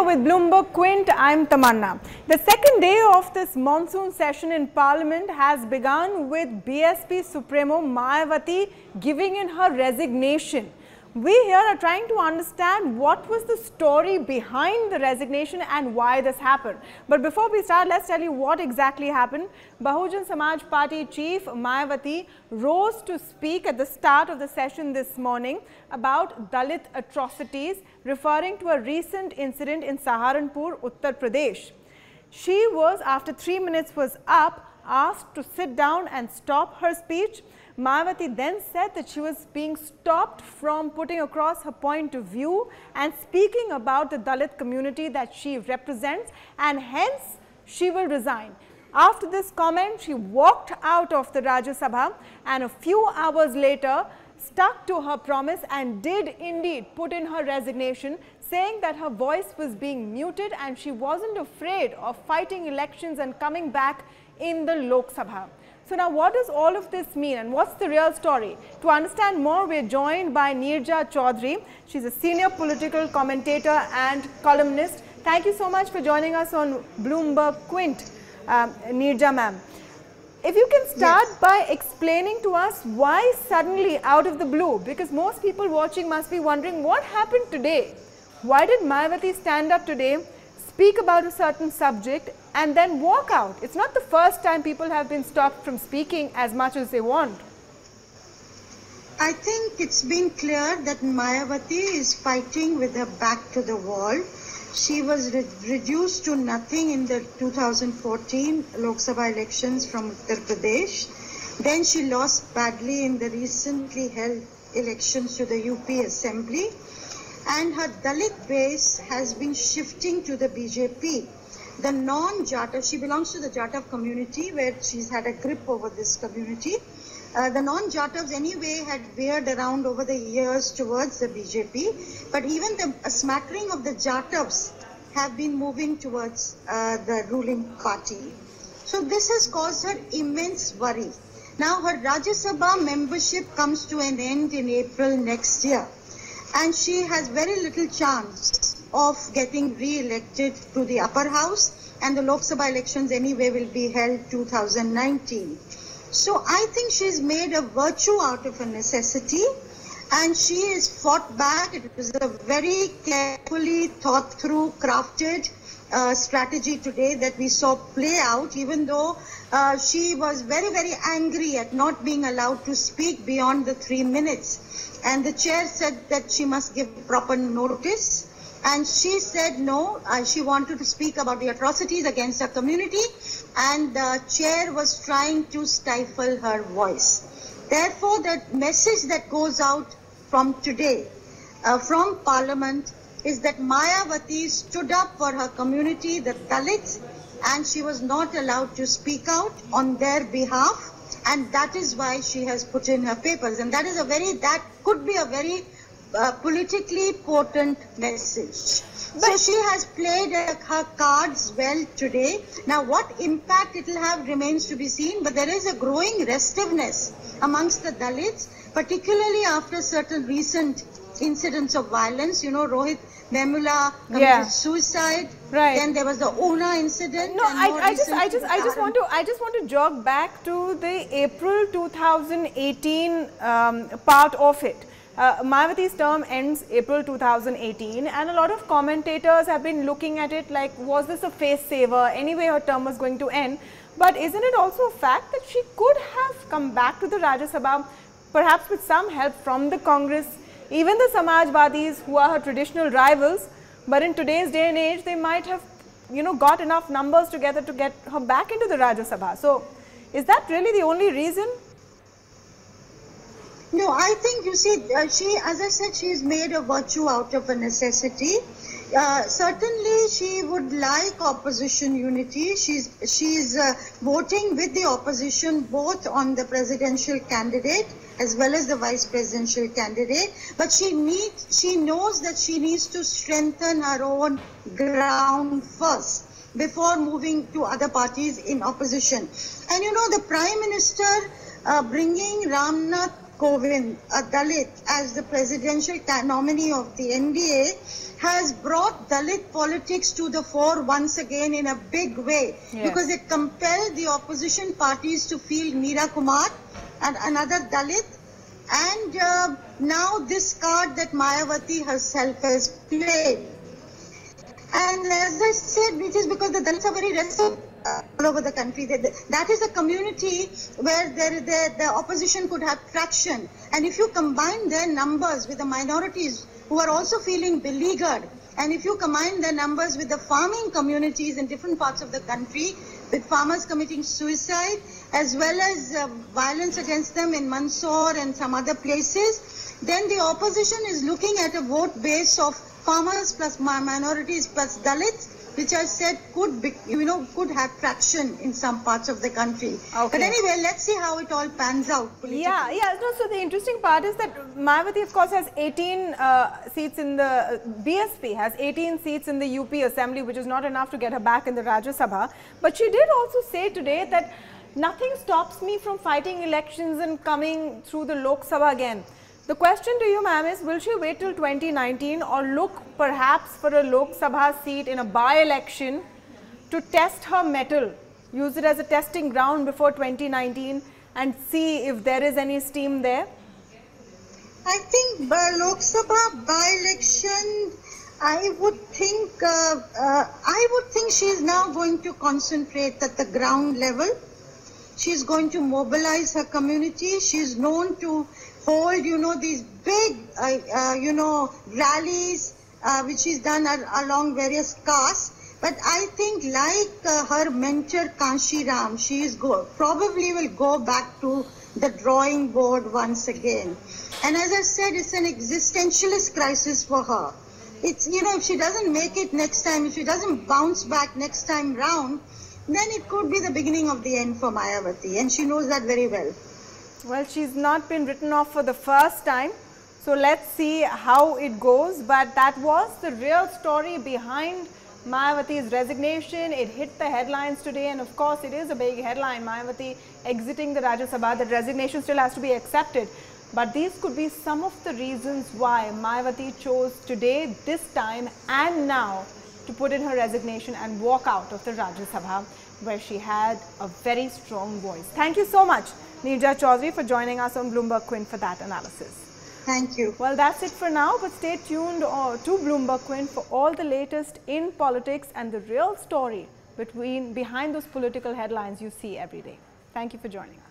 here with BloombergQuint, I'm Tamanna. The second day of this monsoon session in Parliament has begun with BSP Supremo Mayawati giving in her resignation. We here are trying to understand what was the story behind the resignation and why this happened. But before we start, let's tell you what exactly happened. Bahujan Samaj Party Chief Mayawati rose to speak at the start of the session this morning about Dalit atrocities, referring to a recent incident in Saharanpur, Uttar Pradesh. She was, after 3 minutes was up, asked to sit down and stop her speech. Mayawati then said that she was being stopped from putting across her point of view and speaking about the Dalit community that she represents, and hence she will resign. After this comment, she walked out of the Rajya Sabha and a few hours later stuck to her promise and did indeed put in her resignation, saying that her voice was being muted and she wasn't afraid of fighting elections and coming back in the Lok Sabha. So now what does all of this mean and what's the real story? To understand more, we are joined by Neerja Chowdhury. She's a senior political commentator and columnist. Thank you so much for joining us on BloombergQuint, Neerja ma'am. If you can start by explaining to us why suddenly out of the blue, because most people watching must be wondering what happened today. Why did Mayawati stand up today, speak about a certain subject and then walk out? It's not the first time people have been stopped from speaking as much as they want. I think it's been clear that Mayawati is fighting with her back to the wall. She was reduced to nothing in the 2014 Lok Sabha elections from Uttar Pradesh. Then she lost badly in the recently held elections to the UP Assembly. And her Dalit base has been shifting to the BJP. The non-Jatav, she belongs to the Jatav community where she's had a grip over this community. The non-Jatavs anyway had veered around over the years towards the BJP, but even a smattering of the Jatavs have been moving towards the ruling party. So this has caused her immense worry. Now her Rajya Sabha membership comes to an end in April next year, and she has very little chance of getting re-elected to the upper house, and the Lok Sabha elections anyway will be held 2019. So I think she's made a virtue out of a necessity, and she is fought back. It was a very carefully thought through, crafted strategy today that we saw play out, even though she was very, very angry at not being allowed to speak beyond the 3 minutes. And the chair said that she must give proper notice. And she said no, she wanted to speak about the atrocities against her community, and the chair was trying to stifle her voice. Therefore, the message that goes out from today, from Parliament, is that Mayawati stood up for her community, the Dalits, and she was not allowed to speak out on their behalf, and that is why she has put in her papers. And that is that could be a very politically potent message. So she has played her cards well today. Now what impact it will have remains to be seen, but there is a growing restiveness amongst the Dalits, particularly after certain recent incidents of violence. You know, Rohit Memula committed suicide. Right. Then there was the Una incident. No, I just want to jog back to the April 2018 part of it. Mayawati's term ends April 2018, and a lot of commentators have been looking at it like, was this a face saver? Anyway, her term was going to end. But isn't it also a fact that she could have come back to the Rajya Sabha, perhaps with some help from the Congress, even the Samajwadis, who are her traditional rivals? But in today's day and age, they might have, got enough numbers together to get her back into the Rajya Sabha. So, is that really the only reason? No, I think, you see, she, as I said, she's made a virtue out of a necessity. Certainly, she would like opposition unity. She's voting with the opposition both on the presidential candidate as well as the vice presidential candidate. But she knows that she needs to strengthen her own ground first before moving to other parties in opposition. And you know, the Prime Minister bringing Ramnath Kovind, a Dalit, as the presidential nominee of the NDA, has brought Dalit politics to the fore once again in a big way, because it compelled the opposition parties to field Meera Kumar and another Dalit, and now this card that Mayawati herself has played. And as I said, it is because the Dalits are very restless all over the country. That is a community where the opposition could have traction. And if you combine their numbers with the minorities who are also feeling beleaguered, and if you combine their numbers with the farming communities in different parts of the country, with farmers committing suicide, as well as violence against them in Mandsaur and some other places, then the opposition is looking at a vote base of farmers plus minorities plus Dalits, which I said could be, could have traction in some parts of the country. Okay. But anyway, let's see how it all pans out politically. Yeah. No, so the interesting part is that Mayawati, of course, has 18 seats in the BSP, has 18 seats in the UP Assembly, which is not enough to get her back in the Rajya Sabha. But she did also say today that nothing stops me from fighting elections and coming through the Lok Sabha again. The question to you, ma'am, is will she wait till 2019 or look perhaps for a Lok Sabha seat in a by-election to test her mettle, use it as a testing ground before 2019 and see if there is any steam there? I think Lok Sabha by-election, I would think she is now going to concentrate at the ground level. She is going to mobilize her community. She is known to hold, these big, rallies, which she's done along various castes. But I think like her mentor Kanshi Ram, she is probably will go back to the drawing board once again. And as I said, it's an existentialist crisis for her. It's, if she doesn't make it next time, if she doesn't bounce back next time round, then it could be the beginning of the end for Mayawati, and she knows that very well. Well, she's not been written off for the first time, so let's see how it goes. But that was the real story behind Mayawati's resignation. It hit the headlines today, and of course it is a big headline, Mayawati exiting the Rajya Sabha. That resignation still has to be accepted. But these could be some of the reasons why Mayawati chose today, this time and now to put in her resignation and walk out of the Rajya Sabha, where she had a very strong voice. Thank you so much, Neerja Chowdhury, for joining us on BloombergQuint for that analysis. Thank you. Well, that's it for now, but stay tuned to BloombergQuint for all the latest in politics and the real story behind those political headlines you see every day. Thank you for joining us.